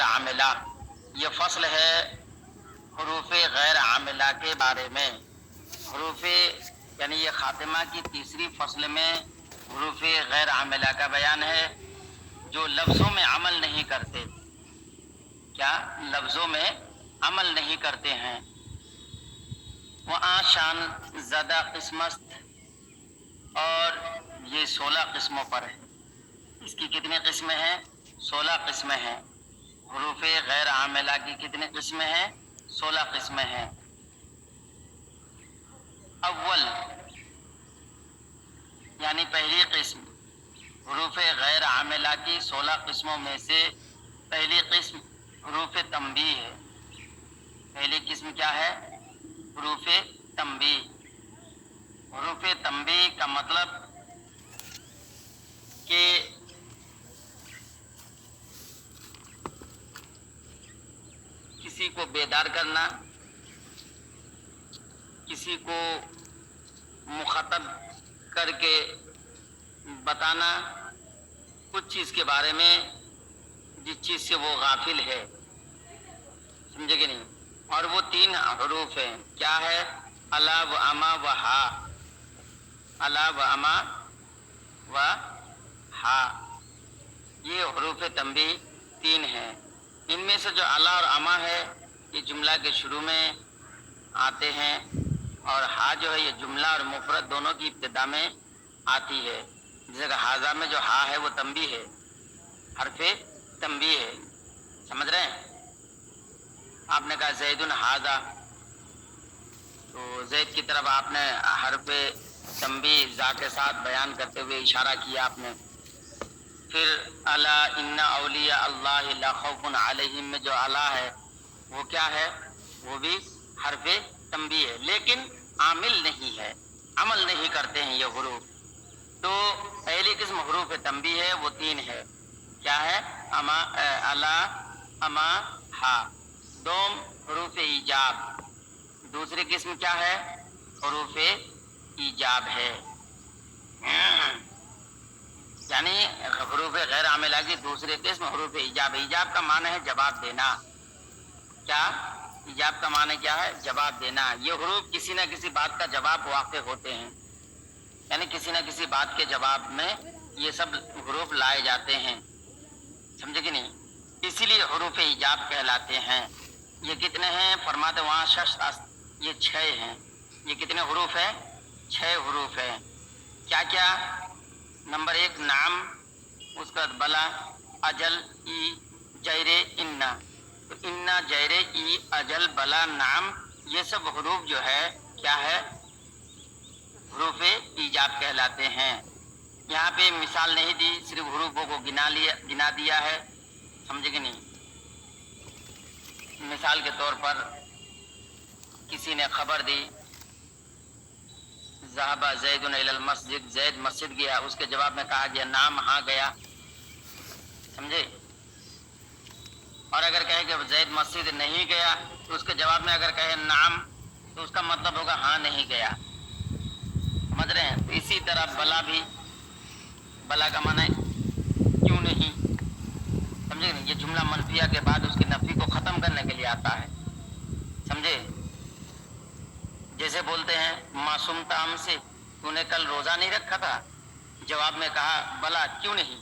عاملہ، یہ فصل ہے حروف غیر عاملہ کے بارے میں۔ حروف یعنی یہ خاتمہ کی تیسری فصل میں حروف غیر عاملہ کا بیان ہے، جو لفظوں میں عمل نہیں کرتے۔ کیا؟ لفظوں میں عمل نہیں کرتے ہیں۔ وہاں شان زدہ قسمت، اور یہ 16 قسموں پر ہے۔ اس کی کتنی قسمیں ہیں؟ 16 قسمیں ہیں۔ حروف غیر عاملہ کی کتنی قسمیں ہیں؟ 16 قسمیں ہیں۔ اول یعنی پہلی قسم حروف غیر عاملہ کی 16 قسموں میں سے پہلی قسم حروف تنبیہ ہے۔ پہلی قسم کیا ہے؟ حروف تنبیہ۔ حروف تنبیہ کا مطلب کہ کسی کو بیدار کرنا، کسی کو مخاطب کر کے بتانا کچھ چیز کے بارے میں جس چیز سے وہ غافل ہے، سمجھے کہ نہیں؟ اور وہ 3 حروف ہیں، کیا ہے؟ الا و اما و ہا۔ الا و اما و ہا، یہ حروف تنبیہ 3 ہیں۔ ان میں سے جو الا اور اما ہے یہ جملہ کے شروع میں آتے ہیں، اور ہا جو ہے یہ جملہ اور مفرد دونوں کی ابتدا میں آتی ہے۔ جیسے کہ ہاذا میں جو ہا ہے وہ تنبیہ ہے، حرف تنبیہ ہے، سمجھ رہے ہیں؟ آپ نے کہا زید ہاذا، تو زید کی طرف آپ نے حرف تنبیہ زا کے ساتھ بیان کرتے ہوئے اشارہ کیا آپ نے۔ پھر الا ان اولیاء اللہ لا خوف علیہم میں جو الا ہے وہ کیا ہے؟ وہ بھی حرف تنبیہ ہے، لیکن عامل نہیں ہے، عمل نہیں کرتے ہیں یہ حروف۔ تو پہلی قسم حروف تنبیہ ہے، وہ 3 ہے، کیا ہے؟ اما، الا، اما، ہا۔ دوم حروف ایجاب، دوسری قسم کیا ہے؟ حروف ایجاب ہے۔ یعنی حروف غیر عاملہ کی دوسری قسم حروف ایجاب۔ ایجاب کا معنی ہے جواب دینا۔ کیا؟ ایجاب کا معنی کیا ہے؟ جواب دینا۔ یہ حروف کسی نہ کسی بات کا جواب واقع ہوتے ہیں، یعنی کسی نہ کسی بات کے جواب میں یہ سب حروف لائے جاتے ہیں، سمجھے کہ نہیں؟ اسی لیے حروف ایجاب کہلاتے ہیں۔ یہ کتنے ہیں؟ فرماتے وہاں یہ 6 ہیں۔ یہ کتنے حروف ہیں؟ 6 حروف ہیں۔ کیا کیا؟ نمبر 1 نام، اس کا بلا، اجل، ای، جیر، انا۔ تو انا، جیر، ای، اجل، بلا، نام، یہ سب حروف جو ہے کیا ہے؟ حروف ایجاب کہلاتے ہیں۔ یہاں پہ مثال نہیں دی، صرف حروفوں کو گنا دیا ہے، سمجھے کہ نہیں؟ مثال کے طور پر کسی نے خبر دی ذهب زید الی المسجد، زید مسجد گیا، اس کے جواب میں کہا گیا نام ہاں گیا، سمجھے؟ اور اگر کہے کہ زید مسجد نہیں گیا تو اس کے جواب میں اگر کہے نام تو اس کا مطلب ہوگا ہاں نہیں گیا، سمجھ رہے ہیں؟ تو اسی طرح بلا بھی، بلا کا معنی کیوں نہیں، سمجھے؟ یہ جملہ منفیہ کے بعد اس کی نفی کو ختم کرنے کے لیے آتا ہے، سمجھے؟ جیسے بولتے ہیں معصوم تام سے، تو نے کل روزہ نہیں رکھا تھا؟ جواب میں کہا بلا کیوں نہیں،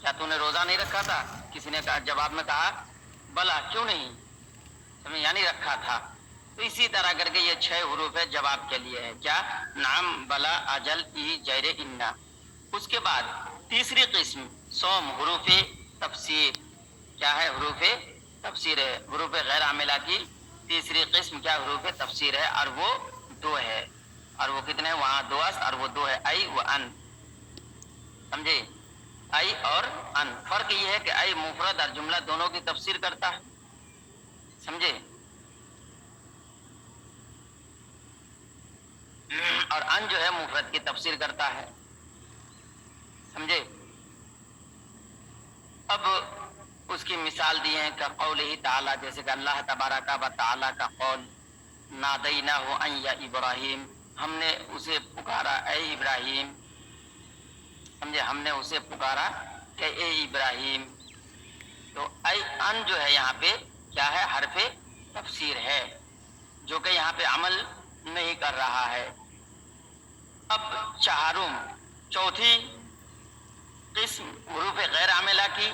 کیا تو نے روزہ نہیں رکھا تھا؟ کسی نے کہا، جواب میں کہا بلا کیوں نہیں، سمجھے؟ یعنی رکھا تھا۔ تو اسی طرح کر کے یہ 6 حروف ہے جواب کے لیے ہے، کیا؟ نام، بلا، اجل، ای، جیر، انا۔ اس کے بعد تیسری قسم سوم حروف تفسیر، کیا ہے؟ حروف تفسیر ہے۔ حروف غیر عاملہ کی تیسری قسم کیا؟ حروف تفسیر ہے، اور وہ 2 ہے، اور وہ کتنے ہیں؟ وہاں 2 است اور وہ 2 ہے، ای و ان، سمجھے؟ ای اور ان، فرق یہ ہے کہ ای مفرد اور جملہ دونوں کی تفسیر کرتا ہے، سمجھے؟ اور ان جو ہے مفرد کی تفسیر کرتا ہے، سمجھے؟ اب اس کی مثال دی ہے کہ قولہ تعالیٰ، جیسے کہ اللہ تبارک و تعالیٰ کا قول نادیناہ ان یا ابراہیم، ہم نے اسے پکارا اے ابراہیم، سمجھے؟ ہم نے اسے پکارا کہ اے ابراہیم۔ تو تو ای ان جو ہے یہاں پہ کیا ہے؟ حرف تفسیر ہے، جو کہ یہاں پہ عمل نہیں کر رہا ہے۔ اب چہارم، چوتھی قسم حروف غیر عاملہ کی،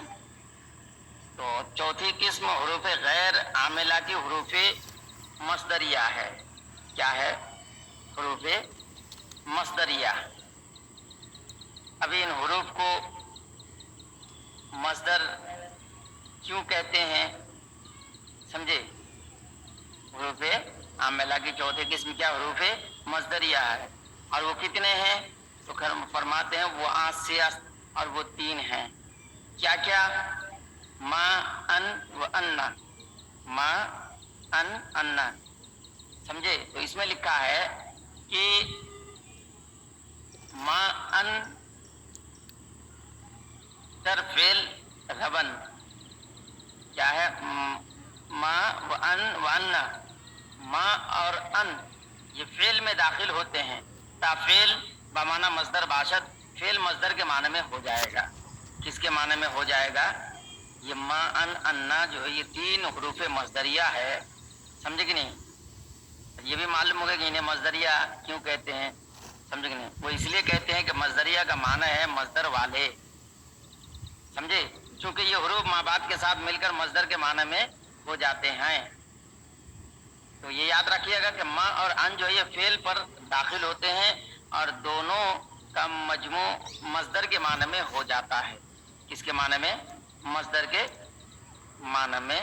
تو چوتھی قسم حروف غیر عاملہ کی حروف مصدریہ ہے۔ کیا ہے؟ حروف مصدریہ۔ ابھی ان حروف کو مصدر کیوں کہتے ہیں سمجھے؟ حروف عاملہ کی چوتھی قسم کیا؟ حروف مصدریہ ہے، اور وہ کتنے ہیں؟ تو فرماتے ہیں وہ آسیاست، اور وہ 3 ہیں۔ کیا کیا؟ ما ان و انا، ما ان انا، سمجھے؟ تو اس میں لکھا ہے کہ ما ان در فعل غبن، کیا ہے؟ ما و ان و انا، ما اور ان یہ فعل میں داخل ہوتے ہیں، تا فعل بمعنی مصدر باشد، فعل مصدر کے معنی میں ہو جائے گا۔ کس کے معنی میں ہو جائے گا؟ یہ ما ان انا جو ہے یہ 3 حروف مصدریہ ہے، سمجھے کہ نہیں؟ یہ بھی معلوم ہوگا کہ انہیں مصدریہ کیوں کہتے ہیں، سمجھے کہ نہیں؟ وہ اس لیے کہتے ہیں کہ مصدریہ کا معنی ہے مصدر والے، سمجھے؟ چونکہ یہ حروف ماں بعد کے ساتھ مل کر مصدر کے معنی میں ہو جاتے ہیں۔ تو یہ یاد رکھیے گا کہ ما اور ان جو ہے یہ فعل پر داخل ہوتے ہیں، اور دونوں کا مجموع مصدر کے معنی میں ہو جاتا ہے۔ کس کے معنی میں؟ مصدر کے معنی میں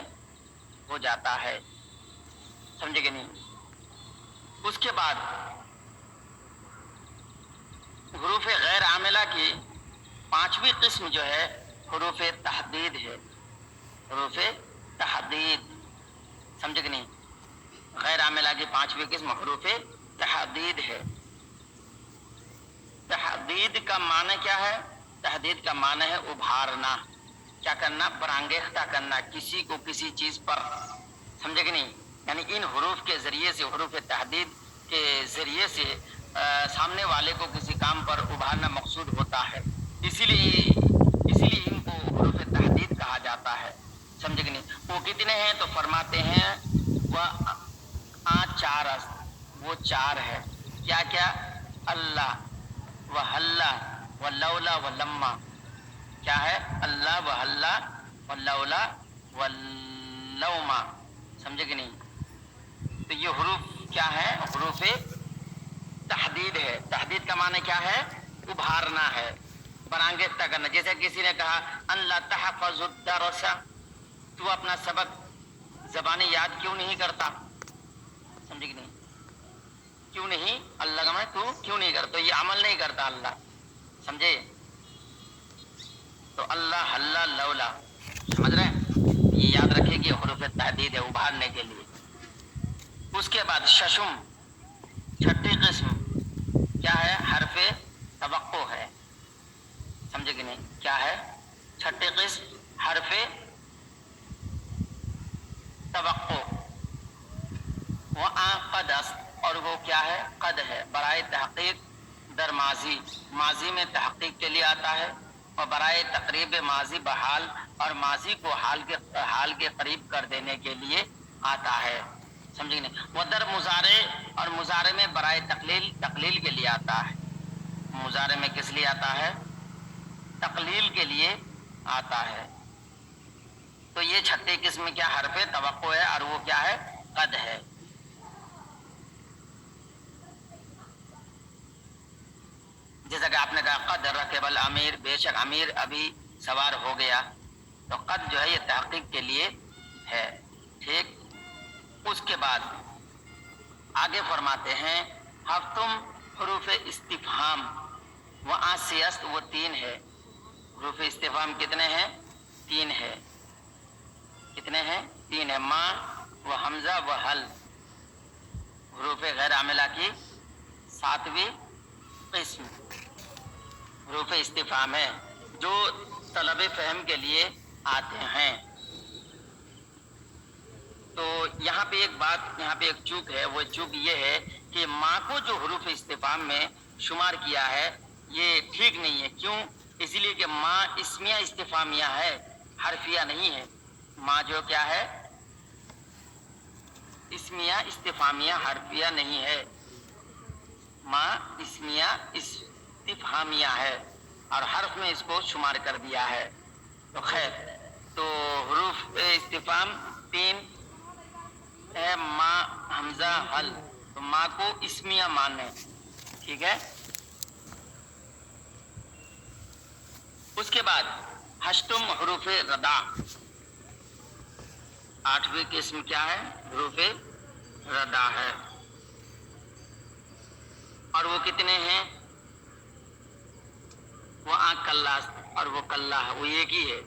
ہو جاتا ہے، سمجھے کہ نہیں؟ اس کے بعد حروف غیر عاملہ کی 5ویں قسم جو ہے حروف تحدید ہے۔ حروف تحدید، سمجھے کہ نہیں؟ غیر عاملہ کی 5ویں قسم حروف تحدید ہے۔ تحدید کا معنی کیا ہے؟ تحدید کا معنی ہے ابھارنا، کیا کرنا؟ برانگیختہ کرنا کسی کو کسی چیز پر، سمجھے کہ نہیں؟ یعنی ان حروف کے ذریعے سے، حروف تحدید کے ذریعے سے سامنے والے کو کسی کام پر ابھارنا مقصود ہوتا ہے، اسی لیے ان کو حروف تحدید کہا جاتا ہے، سمجھے کہ نہیں؟ وہ کتنے ہیں؟ تو فرماتے ہیں وہ 4 است، وہ 4 ہے۔ کیا کیا؟ اللہ و حلہ و لولا و لما، کیا ہے؟ اللہ و حلہ و لولا و لوما، سمجھے کہ نہیں؟ تو یہ حروف کیا ہے؟ حروف تحدید ہے۔ تحدید کا معنی کیا ہے؟ ابھارنا ہے، برانگیختہ کرنا۔ جیسے کسی نے کہا ان لا تحفظ الدرس، تو اپنا سبق زبانی یاد کیوں نہیں کرتا، سمجھے کہ نہیں؟ کیوں نہیں؟ اللہ کا معنی تو کیوں نہیں کرتا، یہ عمل نہیں کرتا اللہ، سمجھے؟ تو اللہ اللہ لولا، سمجھ رہے ہیں؟ یہ یاد رکھے کہ حروف تحدید ہے، ابھارنے کے لیے۔ اس کے بعد ششم، 6ٹھی قسم کیا ہے؟ حرف توقع ہے، سمجھے کہ نہیں؟ کیا ہے؟ 6ٹھی قسم حرف توقع۔ وہ قد است، اور وہ کیا ہے؟ قد ہے، برائے تحقیق در ماضی، ماضی میں تحقیق کے لیے آتا ہے، اور برائے تقریب ماضی بحال، اور ماضی کو حال کے قریب کر دینے کے لیے آتا ہے، سمجھے نہیں؟ وہ در مضارع، اور مضارع میں برائے تقلیل کے لیے آتا ہے۔ مضارع میں کس لیے آتا ہے؟ تقلیل کے لیے آتا ہے۔ تو یہ 6ٹھی قسم کیا حرف توقع ہے، اور وہ کیا ہے؟ قد ہے۔ جیسا کہ آپ نے کہا قد رکب الامیر، بے شک امیر ابھی سوار ہو گیا، تو قد جو ہے یہ تحقیق کے لیے ہے، ٹھیک؟ اس کے بعد آگے فرماتے ہیں ہفتم حروف استفہام، وہ آسیست، وہ 3 ہے۔ حروف استفہام کتنے ہیں؟ 3 ہے۔ کتنے ہیں؟ 3 ہے۔ ما و حمزہ و حل، حروف غیر عاملہ کی 7ویں قسم حروف استفہام ہے، جو طلب فہم کے لیے آتے ہیں۔ تو یہاں پہ ایک بات، یہاں پہ ایک چوک ہے، وہ چوک یہ ہے کہ ماں کو جو حروف استفہام میں شمار کیا ہے یہ ٹھیک نہیں ہے۔ کیوں؟ اس لیے کہ ماں اسمیہ استفہامیہ ہے، حرفیہ نہیں ہے. ماں جو کیا ہے؟ اسمیہ استفہامیہ حرفیہ نہیں ہے. ماں اسمیہ استفہامیہ ہے اور حرف میں اس کو شمار کر دیا ہے. تو خیر، تو حروف استفہام 3 ہے: ماں، حمزہ، حل. تو ماں کو اسمیہ مانے. ٹھیک ہے. اس کے بعد ہشتم حروف ردا. 8ویں قسم کیا ہے؟ حروف ردا ہے. اور وہ کتنے ہیں؟ وہ آنکھ کلّا اور وہ کلّا ہے، وہ ایک ہی ہے.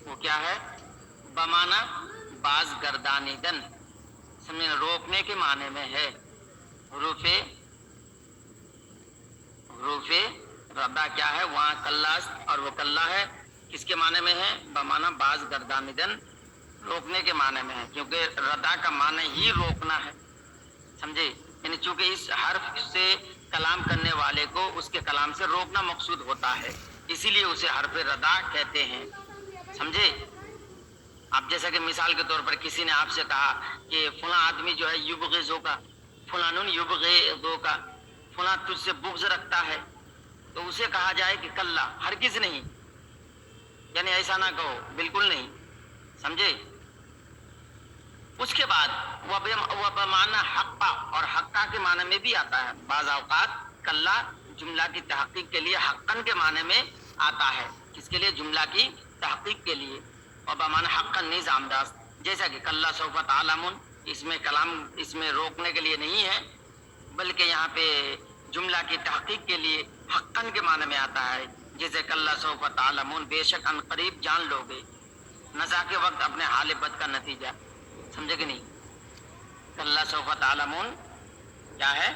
وہ کیا ہے؟ بمانا باز گردانیدن. سمجھے؟ روکنے کے معنی میں ہے. حروف ردا کیا ہے؟ وہاں کلاس اور وہ کلّا ہے. کس کے معنی میں ہے؟ بمانا باز گردانیدن، روکنے کے معنی میں ہے. کیونکہ ردا کا معنی ہی روکنا ہے. سمجھے؟ یعنی چونکہ اس حرف سے کلام کرنے والے کو اس کے کلام سے روکنا مقصود ہوتا ہے، اسی لیے اسے حرف ردا کہتے ہیں. سمجھے؟ اب جیسا کہ مثال کے طور پر کسی نے آپ سے کہا کہ فلاں آدمی جو ہے یبغضو کا، فلانن یبغضو کا، فلاں تجھ سے بغض رکھتا ہے، تو اسے کہا جائے کہ کلّا، ہرگز نہیں. یعنی ایسا نہ کہو، بالکل نہیں. سمجھے؟ اس کے بعد وہ بمعنی حقا، اور حقا کے معنی میں بھی آتا ہے. بعض اوقات کلّا جملہ کی تحقیق کے لیے حقاً کے معنی میں آتا ہے. کس کے لیے؟ جملہ کی تحقیق کے لیے. اور بمعنی حقاً نیز آمداست. جیسا کہ کلّا سوف تعلمون، اس میں کلام، اس میں روکنے کے لیے نہیں ہے، بلکہ یہاں پہ جملہ کی تحقیق کے لیے حقاً کے معنی میں آتا ہے. جیسے کلّا سوف تعلمون، بے شک ان قریب جان لو گے. نزا کے وقت اپنے حال بد کا نتیجہ. سمجھے کہ نہیں؟ کلّا سوف تعلمون کیا ہے؟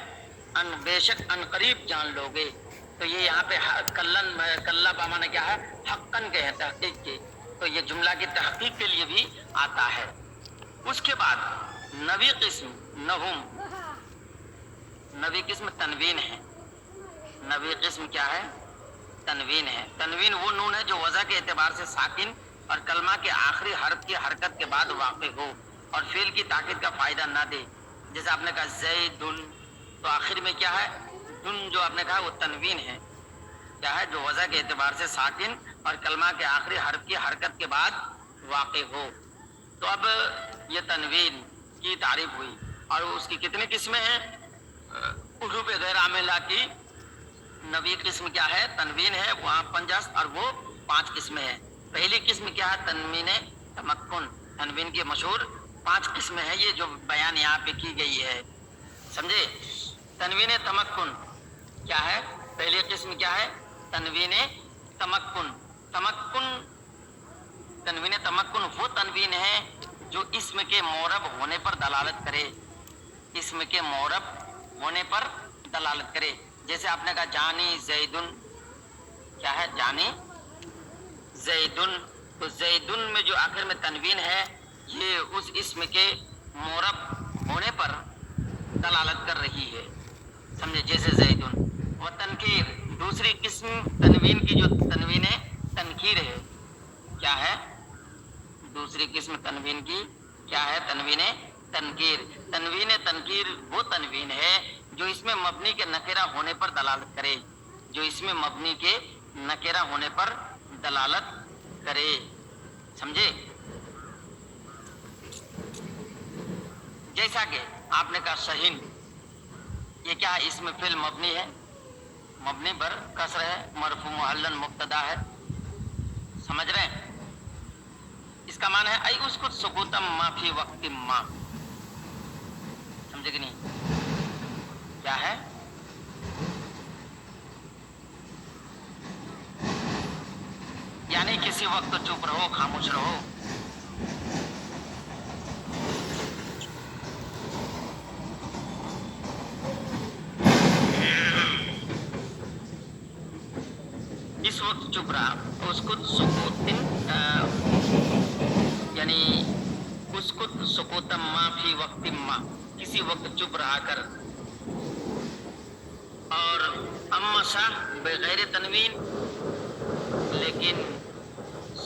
بے شک ان قریب جان لو گے. تو یہ یہاں پہ کلّا بمعنی کیا ہے؟ حقاً کے ہے، تحقیق کے. تو یہ جملہ کی تحقیق کے لیے بھی آتا ہے. اس کے بعد نویں قسم نہم. نویں قسم تنوین ہے. نویں قسم کیا ہے؟ تنوین ہے. تنوین وہ نون ہے جو وضع کے اعتبار سے ساکن اور کلمہ کے آخری حرف کی حرکت کے بعد واقع ہو اور فعل کی تاکید کا فائدہ نہ دے. جیسے آپ نے کہا زیدن، تو آخر میں کیا ہے؟ دن جو آپ نے کہا وہ تنوین ہے. کیا ہے؟ جو وضع کے اعتبار سے ساکن اور کلمہ کے آخری حرف کی حرکت کے بعد واقع ہو. تو اب یہ تنوین کی تعریف ہوئی. اور اس کی کتنی قسمیں ہیں؟ حروف غیر عاملہ کی نویں قسم کیا ہے؟ تنوین ہے. وہاں 50 اور وہ 5 قسمیں ہیں. پہلی قسم کیا ہے؟ تنوین تمکن. تنوین کی مشہور 5 قسمیں ہیں، یہ جو بیان یہاں پہ کی گئی ہے. سمجھے؟ تنوین تمکن کیا ہے؟ پہلی قسم کیا ہے؟ تنوین تمکن. تنوین تمکن وہ تنوین ہے جو اسم کے معرب ہونے پر دلالت کرے. اسم کے معرب ہونے پر دلالت کرے. جیسے آپ نے کہا جانی زیدن، کیا ہے؟ جانی زیدن. تو زیدن میں جو آخر میں تنوین ہے، یہ اس اسم کے معرب ہونے پر دلالت کر رہی ہے. سمجھے؟ جیسے زیدن. و تنکیر، دوسری قسم تنوین کی جو تنوین تنکیر ہے. کیا ہے؟ دوسری قسم تنوین کی کیا ہے؟ تنوین تنکیر. تنوین تنکیر وہ تنوین ہے جو اس میں مبنی کے نکرہ ہونے پر دلالت کرے. جو اس میں مبنی کے نکرہ ہونے پر دلالت کرے. سمجھے؟ جیسا کہ آپ نے کہا شہین، یہ کیا ہے؟ اس میں فعل مبنی ہے، مبنی پر کسر ہے، مرفوع معلن مبتدا ہے. سمجھ رہے ہیں؟ اس کا معنی ہے ای اس کو سکوتم ما فی وقت ما. سمجھے کہ نہیں؟ کیا ہے؟ یعنی کسی وقت چپ رہو، خاموش رہو. اس وقت چپ رہا، اس کو سکوت، یعنی اس کو سکوتم ما فی وقت ما، کسی وقت چپ رہا کر. اور امسا بغیر تنوین، لیکن